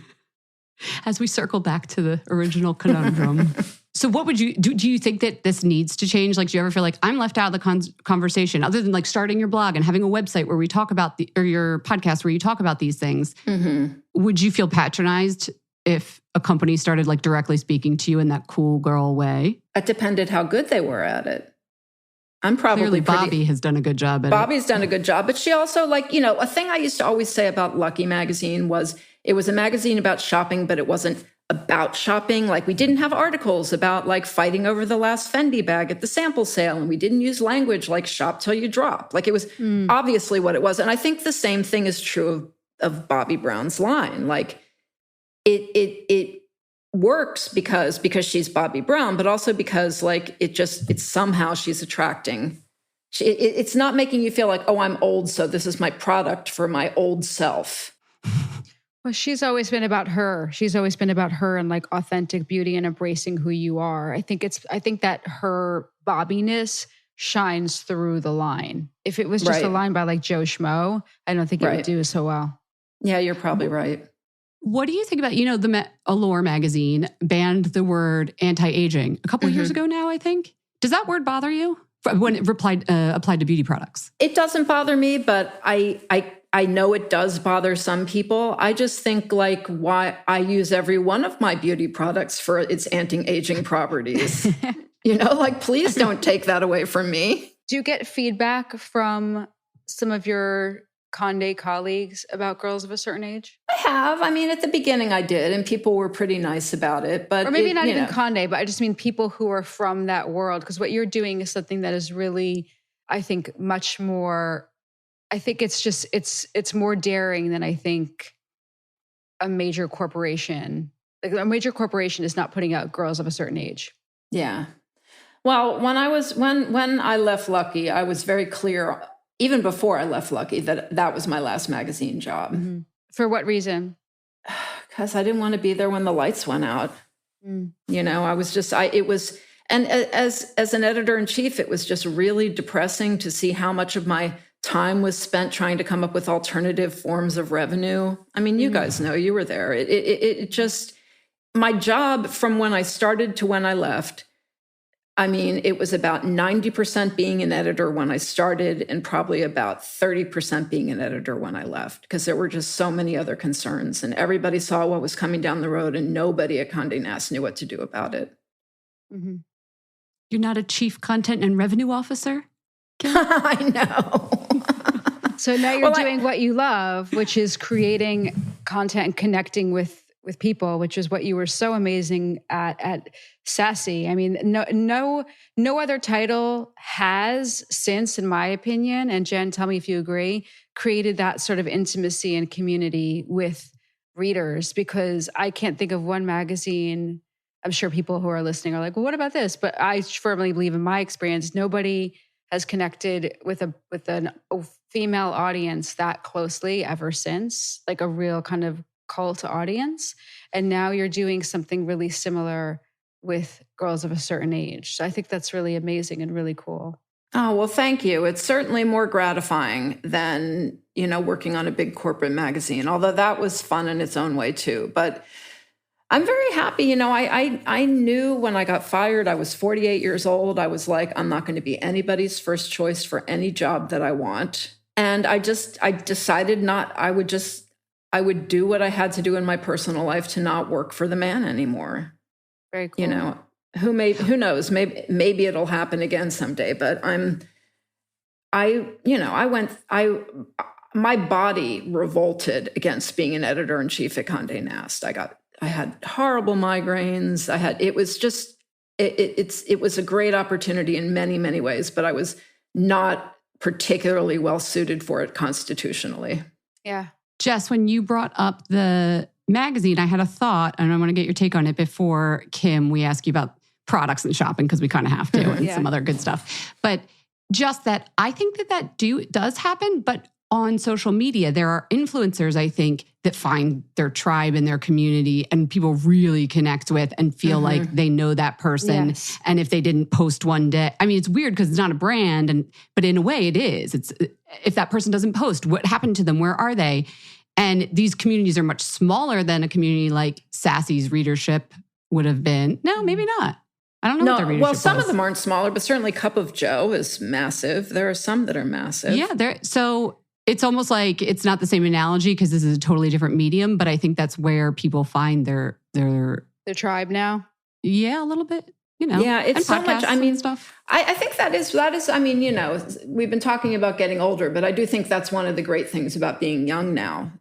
As we circle back to the original conundrum. So what would you do? Do you think that this needs to change? Like, do you ever feel like I'm left out of the conversation, other than like starting your blog and having a website where we talk about or your podcast where you talk about these things? Mm-hmm. Would you feel patronized if a company started like directly speaking to you in that cool girl way? It depended how good they were at it. I'm probably Bobby has done a good job at Bobby's done a good job, but she also like, a thing I used to always say about Lucky magazine was it was a magazine about shopping, but it wasn't about shopping. Like we didn't have articles about like fighting over the last Fendi bag at the sample sale. And we didn't use language like shop till you drop. Like it was obviously what it was. And I think the same thing is true of Bobbi Brown's line. Like it works because she's Bobbi Brown, but also because like it's somehow she's attracting. It's not making you feel like, oh, I'm old, so this is my product for my old self. Well, she's always been about her. She's always been about her and like authentic beauty and embracing who you are. I think that her bobbiness shines through the line. If it was just a line by like Joe Schmo, I don't think it would do so well. Yeah, you're probably right. What do you think about, the Allure magazine banned the word anti-aging a couple of years ago now, I think. Does that word bother you when it applied to beauty products? It doesn't bother me, but I know it does bother some people. I just think like why I use every one of my beauty products for its anti-aging properties. Like please don't take that away from me. Do you get feedback from some of your Condé colleagues about girls of a certain age? I have. I mean, at the beginning I did, and people were pretty nice about it. But or maybe not even Condé, but I just mean people who are from that world. Because what you're doing is something that is really, I think, much more. I think it's just it's more daring than I think a major corporation. Like a major corporation is not putting out girls of a certain age. Yeah. Well, when I left Lucky, I was very clear. Even before I left Lucky, that was my last magazine job. Mm-hmm. For what reason? Because I didn't want to be there when the lights went out. I was just, and as an editor-in-chief, it was just really depressing to see how much of my time was spent trying to come up with alternative forms of revenue. I mean, you guys know, you were there. It just, my job from when I started to when I left, I mean, it was about 90% being an editor when I started and probably about 30% being an editor when I left, because there were just so many other concerns and everybody saw what was coming down the road and nobody at Condé Nast knew what to do about it. Mm-hmm. You're not a chief content and revenue officer? I know. So now you're doing what you love, which is creating content and connecting with people, which is what you were so amazing at Sassy. I mean, no other title has since, in my opinion, and Jen, tell me if you agree, created that sort of intimacy and community with readers, because I can't think of one magazine. I'm sure people who are listening are like, well, what about this? But I firmly believe, in my experience, nobody has connected with a female audience that closely ever since, like a real kind of cult audience. And now you're doing something really similar with girls of a certain age. So I think that's really amazing and really cool. Oh, well, thank you. It's certainly more gratifying than, working on a big corporate magazine, although that was fun in its own way too. But I'm very happy. I knew when I got fired, I was 48 years old. I was like, I'm not going to be anybody's first choice for any job that I want. And I decided I would do what I had to do in my personal life to not work for the man anymore. Very cool. Who knows? Maybe it'll happen again someday. But my body revolted against being an editor-in-chief at Condé Nast. I had horrible migraines. It was a great opportunity in many, many ways, but I was not particularly well suited for it constitutionally. Yeah. Jess, when you brought up the magazine, I had a thought, and I want to get your take on it before, Kim, we ask you about products and shopping, because we kind of have to, and some other good stuff. But just that, I think that does happen, but on social media, there are influencers, I think, that find their tribe and their community and people really connect with and feel like they know that person. Yes. And if they didn't post one day, I mean, it's weird because it's not a brand, but in a way it is. It's if that person doesn't post, what happened to them? Where are they? And these communities are much smaller than a community like Sassy's readership would have been. No, maybe not. I don't know what their readership was. Some of them aren't smaller, but certainly Cup of Joe is massive. There are some that are massive. Yeah, so it's almost like it's not the same analogy because this is a totally different medium, but I think that's where people find their tribe now. Yeah, a little bit. Yeah, it's so much. I mean, stuff. I think that is. I mean, we've been talking about getting older, but I do think that's one of the great things about being young now.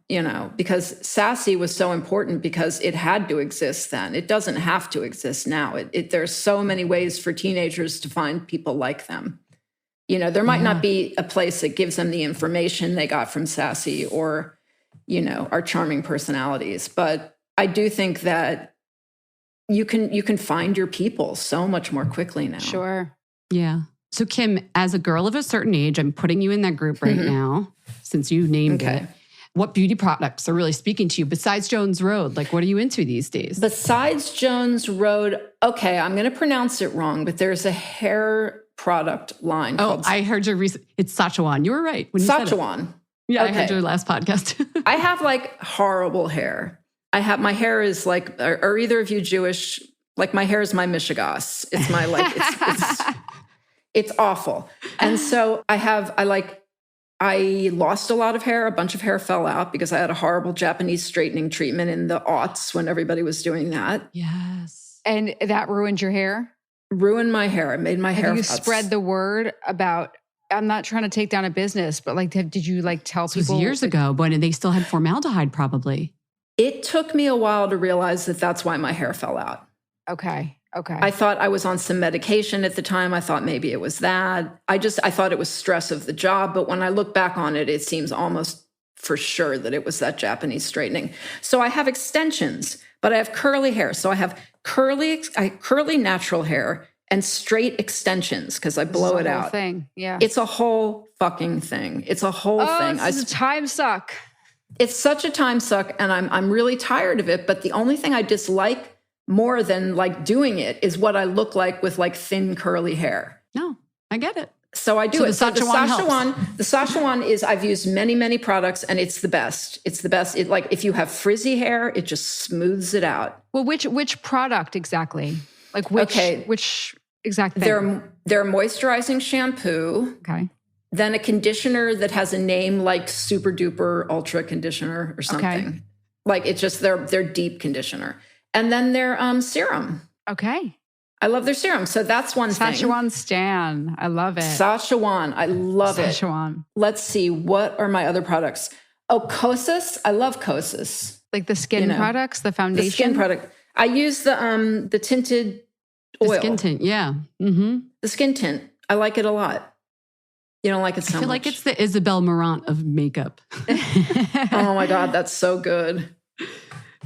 Because Sassy was so important because it had to exist then. It doesn't have to exist now. There's so many ways for teenagers to find people like them. There might not be a place that gives them the information they got from Sassy or, our charming personalities. But I do think that you can find your people so much more quickly now. Sure. Yeah. So Kim, as a girl of a certain age, I'm putting you in that group right now, since you named it. What beauty products are really speaking to you besides Jones Road? Like, what are you into these days? Besides Jones Road, okay, I'm going to pronounce it wrong, but there's a hair product line. I heard your recent. It's Sachajuan. You were right when you said it. Sachajuan. Yeah, okay. I heard your last podcast. I have horrible hair. My hair is like, are either of you Jewish? Like, my hair is my mishigas. It's my it's awful. And so I lost a lot of hair. A bunch of hair fell out because I had a horrible Japanese straightening treatment in the aughts when everybody was doing that. Yes. And that ruined your hair? Ruined my hair. It made my hair. Have you spread the word about, I'm not trying to take down a business, but did you tell people? This was years ago, but they still had formaldehyde probably. It took me a while to realize that that's why my hair fell out. Okay. I thought I was on some medication at the time. I thought maybe it was that. I thought it was stress of the job. But when I look back on it, it seems almost for sure that it was that Japanese straightening. So I have extensions, but I have curly hair. So I have curly natural hair and straight extensions because I blow it out. Thing. Yeah. It's a whole fucking thing. It's a whole thing. It's a time suck. It's such a time suck, and I'm really tired of it. But the only thing I dislike more than doing it is what I look like with thin curly hair. No, I get it. So I do it. So the Sachajuan is, I've used many, many products, and it's the best. It's the best. If you have frizzy hair, it just smooths it out. Well, which product exactly? Which exact thing? They're moisturizing shampoo. Okay. Then a conditioner that has a name like Super Duper Ultra Conditioner or something. Okay. It's just their deep conditioner. And then their serum. Okay. I love their serum. So that's one thing. Szechuan Stan. I love it. Szechuan. I love it. Szechuan. Let's see. What are my other products? Oh, Kosas. I love Kosas. Like the skin products, the foundation. The skin product. I use the tinted oil. The skin tint, yeah. Mm-hmm. The skin tint. I like it a lot. You don't like it so much. I feel like it's the Isabel Marant of makeup. Oh my God, that's so good.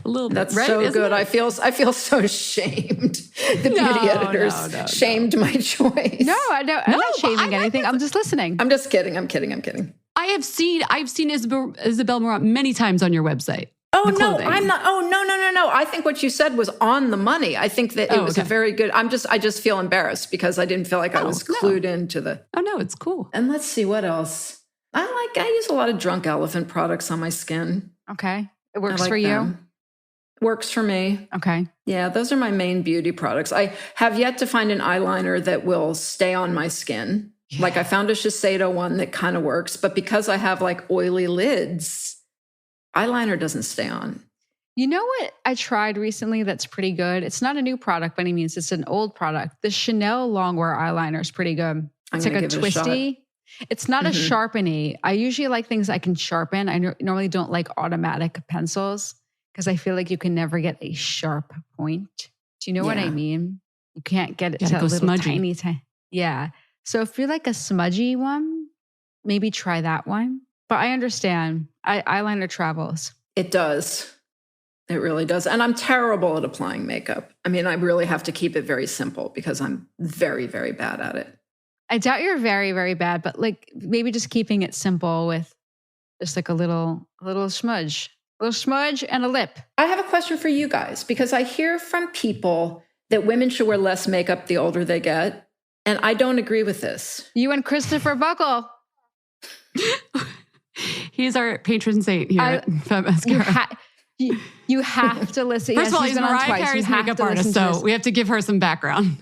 A little bit, that's right? so Isn't good. it? I feel so shamed. The beauty editors shamed my choice. No, I'm not shaming anything. I'm just listening. I'm just kidding. I'm kidding. I've seen Isabel Marant many times on your website. Oh no, I'm not. Oh no. I think what you said was on the money. I think that it was a very good. I just feel embarrassed because I didn't feel like I was clued into the. Oh no, it's cool. And let's see what else. I use a lot of Drunk Elephant products on my skin. Okay, it works for you. Works for me. Okay. Yeah, those are my main beauty products. I have yet to find an eyeliner that will stay on my skin. Yeah. Like I found a Shiseido one that kind of works, but because I have like oily lids, eyeliner doesn't stay on. You know what I tried recently that's pretty good? It's not a new product by any means. It's an old product. The Chanel Longwear eyeliner is pretty good. It's like a twisty. It's not a sharpeny. I usually like things I can sharpen. I normally don't like automatic pencils because I feel like you can never get a sharp point. Do you know what I mean? You can't get it to a little smudgy. Tiny. Yeah. So if you're like a smudgy one, maybe try that one. But I understand. Eyeliner travels. It does. It really does. And I'm terrible at applying makeup. I mean, I really have to keep it very simple because I'm very, very bad at it. I doubt you're very, very bad, but like maybe just keeping it simple with just like a little smudge and a lip. I have a question for you guys because I hear from people that women should wear less makeup the older they get. And I don't agree with this. You and Christopher Buckle. He's our patron saint here at Fat Mascara. You have to listen. First of all, he's Mariah Carey's makeup artist, so we have to give her some background.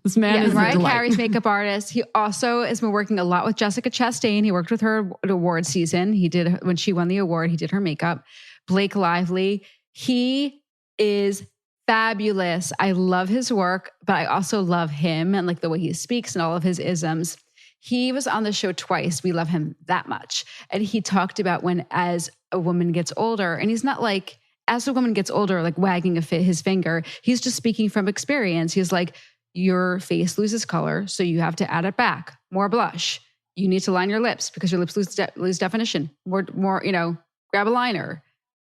This man is Mariah Carey's makeup artist. He also has been working a lot with Jessica Chastain. He worked with her at award season. He did, when she won the award, he did her makeup. Blake Lively. He is fabulous. I love his work, but I also love him and like the way he speaks and all of his isms. He was on the show twice. We love him that much. And he talked about when as a woman gets older, and he's not like, as a woman gets older, like wagging his finger. He's just speaking from experience. He's like, your face loses color, so you have to add it back. More blush. You need to line your lips because your lips lose definition. More, grab a liner.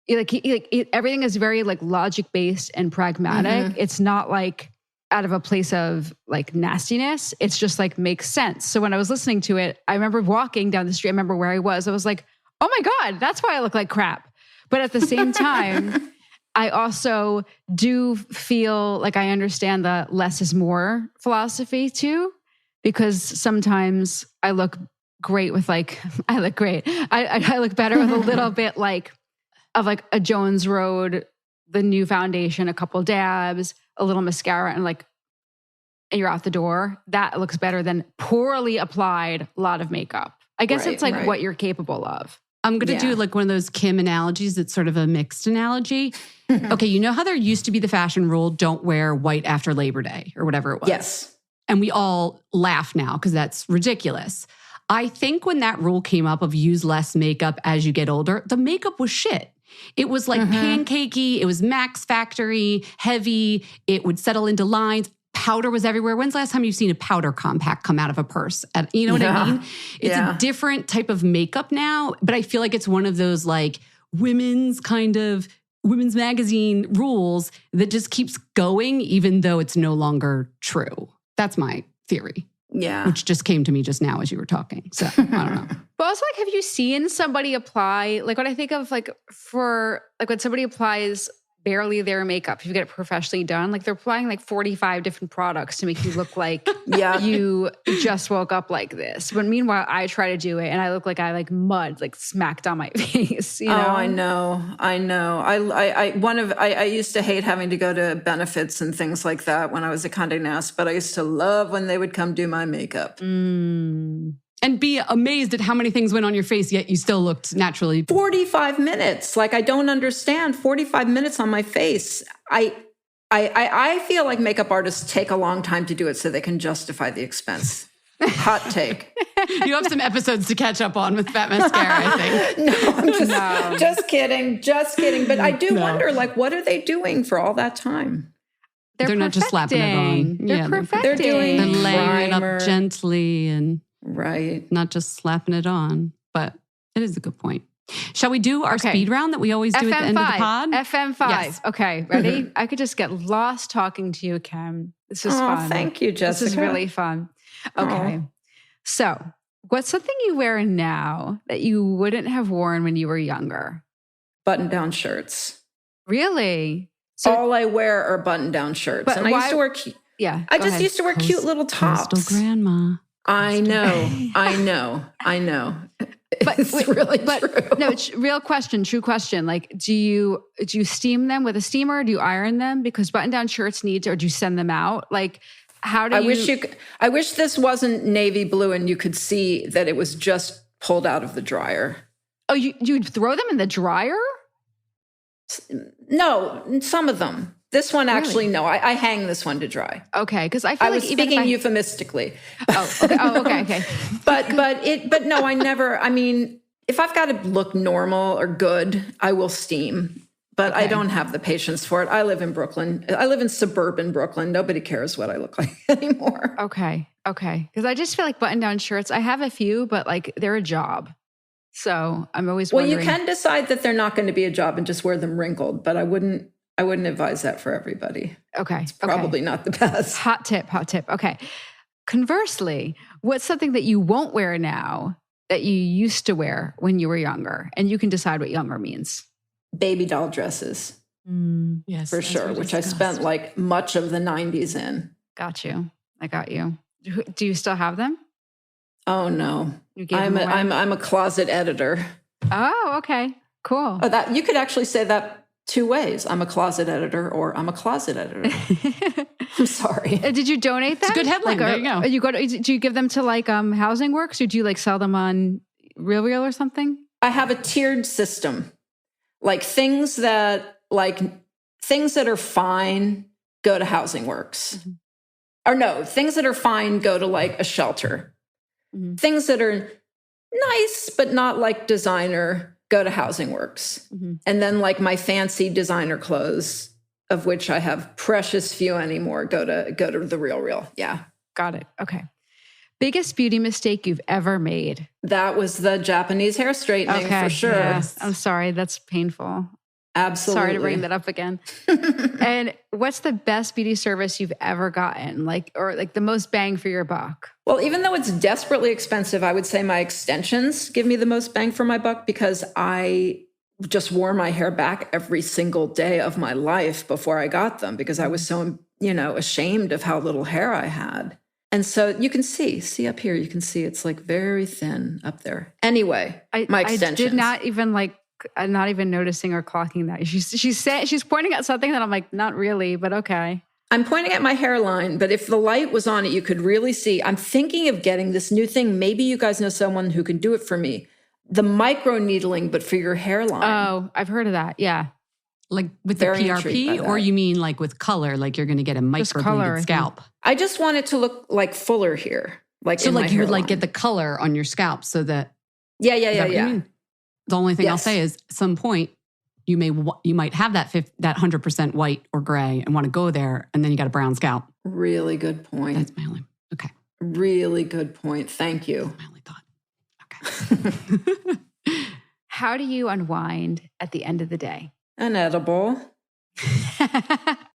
Everything is very like logic-based and pragmatic. It's not like out of a place of like nastiness. It's just like makes sense. So when I was listening to it, I remember walking down the street. I remember where I was. I was like, oh my God, that's why I look like crap. But at the same time, I also do feel like I understand the less is more philosophy too, because sometimes I look great with like, I look great. I look better with a little bit like of like a Jones Road, the new foundation, a couple dabs, a little mascara, and you're out the door. That looks better than poorly applied lot of makeup. I guess it's like what you're capable of. I'm going to do like one of those Kim analogies. That's sort of a mixed analogy. Okay, you know how there used to be the fashion rule, don't wear white after Labor Day or whatever it was? Yes. And we all laugh now because that's ridiculous. I think when that rule came up of use less makeup as you get older, the makeup was shit. It was like pancakey. It was Max Factory, heavy. It would settle into lines. Powder was everywhere. When's the last time you've seen a powder compact come out of a purse? You know what I mean? It's a different type of makeup now, but I feel like it's one of those like women's magazine rules that just keeps going, even though it's no longer true. That's my theory. Yeah. Which just came to me just now as you were talking. So I don't know. But also, like, have you seen somebody apply, like when I think of like for, like when somebody applies barely their makeup, if you get it professionally done, like they're applying like 45 different products to make you look like you just woke up like this. But meanwhile, I try to do it and I look like I like mud, like smacked on my face, you know? Oh, I know. I used to hate having to go to benefits and things like that when I was a Condé Nast, but I used to love when they would come do my makeup. And be amazed at how many things went on your face, yet you still looked naturally. 45 minutes. Like, I don't understand. 45 minutes on my face. I feel like makeup artists take a long time to do it so they can justify the expense. Hot take. You have some episodes to catch up on with Fat Mascara, I think. No, I'm just kidding. Just kidding. But I do wonder, like, what are they doing for all that time? They're not just slapping it on. They're perfecting. They're doing They're laying primer. it up gently and Right. not just slapping it on. But it is a good point. Shall we do our speed round that we always do at the end of the pod? FM5. Yes. Okay, ready? I could just get lost talking to you, Kim. This is fun. Thank you, Jessica. This is really fun. Okay. So, what's something you wear now that you wouldn't have worn when you were younger? Button-down shirts. Really? So, All I wear are button-down shirts. But And I used to wear yeah. I go just ahead. used to wear cute little tops. Coastal grandma. I know. But It's really true. No, real question, true question. Like, do you steam them with a steamer? Do you iron them? Because button-down shirts need to, or do you send them out? Like, how do I wish this wasn't navy blue and you could see that it was just pulled out of the dryer. Oh, you throw them in the dryer? No, some of them. This one actually, no. I hang this one to dry. Okay, because I feel I like was even speaking if euphemistically. okay. But no, I never. I mean, if I've got to look normal or good, I will steam. But I don't have the patience for it. I live in Brooklyn. I live in suburban Brooklyn. Nobody cares what I look like anymore. Okay. Because I just feel like button-down shirts, I have a few, but like they're a job. So I'm always wondering. Well, you can decide that they're not going to be a job and just wear them wrinkled, but I wouldn't advise that for everybody. Okay. It's probably not the best. Hot tip. Okay. Conversely, what's something that you won't wear now that you used to wear when you were younger? And you can decide what younger means. Baby doll dresses. Yes, for sure, which I spent like much of the 90s in. Got you. I got you. Do you still have them? Oh no. You gave them away? I'm a closet editor. Oh, okay. Cool. Oh, that you could actually say that two ways. I'm a closet editor or I'm a closet editor. I'm sorry. Did you donate them? It's a good headline. There you go. Do you give them to like Housing Works, or do you like sell them on Real or something? I have a tiered system. Like things that are fine go to Housing Works. Mm-hmm. Or no, things that are fine go to like a shelter. Mm-hmm. Things that are nice but not like designer go to Housing Works. Mm-hmm. And then like my fancy designer clothes, of which I have precious few anymore, go to the Real. Yeah. Got it. Okay. Biggest beauty mistake you've ever made? That was the Japanese hair straightening for sure. Yes. I'm sorry. That's painful. Absolutely. Sorry to bring that up again. And what's the best beauty service you've ever gotten? Or the most bang for your buck? Well, even though it's desperately expensive, I would say my extensions give me the most bang for my buck because I just wore my hair back every single day of my life before I got them because I was so, ashamed of how little hair I had. And so you can see up here, you can see it's like very thin up there. Anyway, my extensions. I did not even I'm not even noticing or clocking that. She's pointing at something that I'm like, not really, but okay. I'm pointing at my hairline, but if the light was on it, you could really see. I'm thinking of getting this new thing. Maybe you guys know someone who can do it for me. The micro needling, but for your hairline. Oh, I've heard of that. Yeah. Like with the PRP, or you mean like with color, like you're going to get a microbladed scalp? I just want it to look like fuller here. So like you would like get the color on your scalp so that. Yeah. The only thing I'll say is at some point you might have that 100% white or gray and want to go there, and then you got a brown scalp. Really good point. That's my only. Okay. Really good point. Thank you. That's my only thought. Okay. How do you unwind at the end of the day? An edible.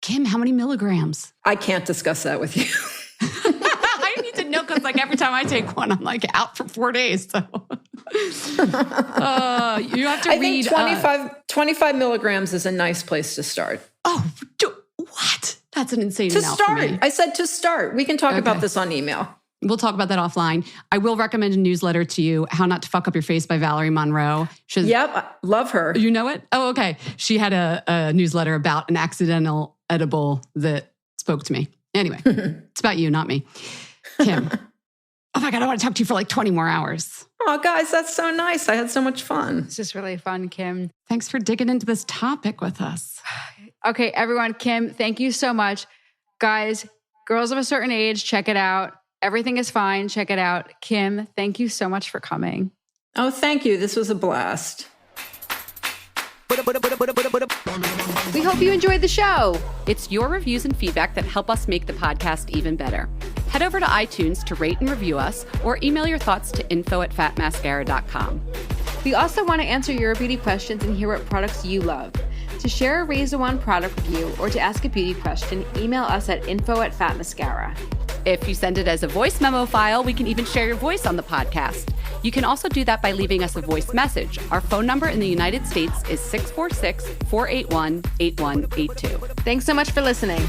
Kim, how many milligrams? I can't discuss that with you. I need to know because every time I take one, I'm out for 4 days. So you have to read. I think 25 milligrams is a nice place to start. Oh, what? That's an insane amount to start. For me. I said to start. We can talk about this on email. We'll talk about that offline. I will recommend a newsletter to you, How Not to Fuck Up Your Face by Valerie Monroe. Yep, love her. You know it? Oh, okay. She had a newsletter about an accidental edible that spoke to me. Anyway, it's about you, not me. Kim. Oh my God, I want to talk to you for 20 more hours. Oh, guys, that's so nice. I had so much fun. This is really fun, Kim. Thanks for digging into this topic with us. Okay, everyone, Kim, thank you so much. Guys, girls of a certain age, check it out. Everything is fine. Check it out. Kim, thank you so much for coming. Oh, thank you. This was a blast. We hope you enjoyed the show. It's your reviews and feedback that help us make the podcast even better. Head over to iTunes to rate and review us, or email your thoughts to info@fatmascara.com. We also want to answer your beauty questions and hear what products you love. To share a Raise the Wand product review or to ask a beauty question, email us at info@fatmascara. If you send it as a voice memo file, we can even share your voice on the podcast. You can also do that by leaving us a voice message. Our phone number in the United States is 646-481-8182. Thanks so much for listening.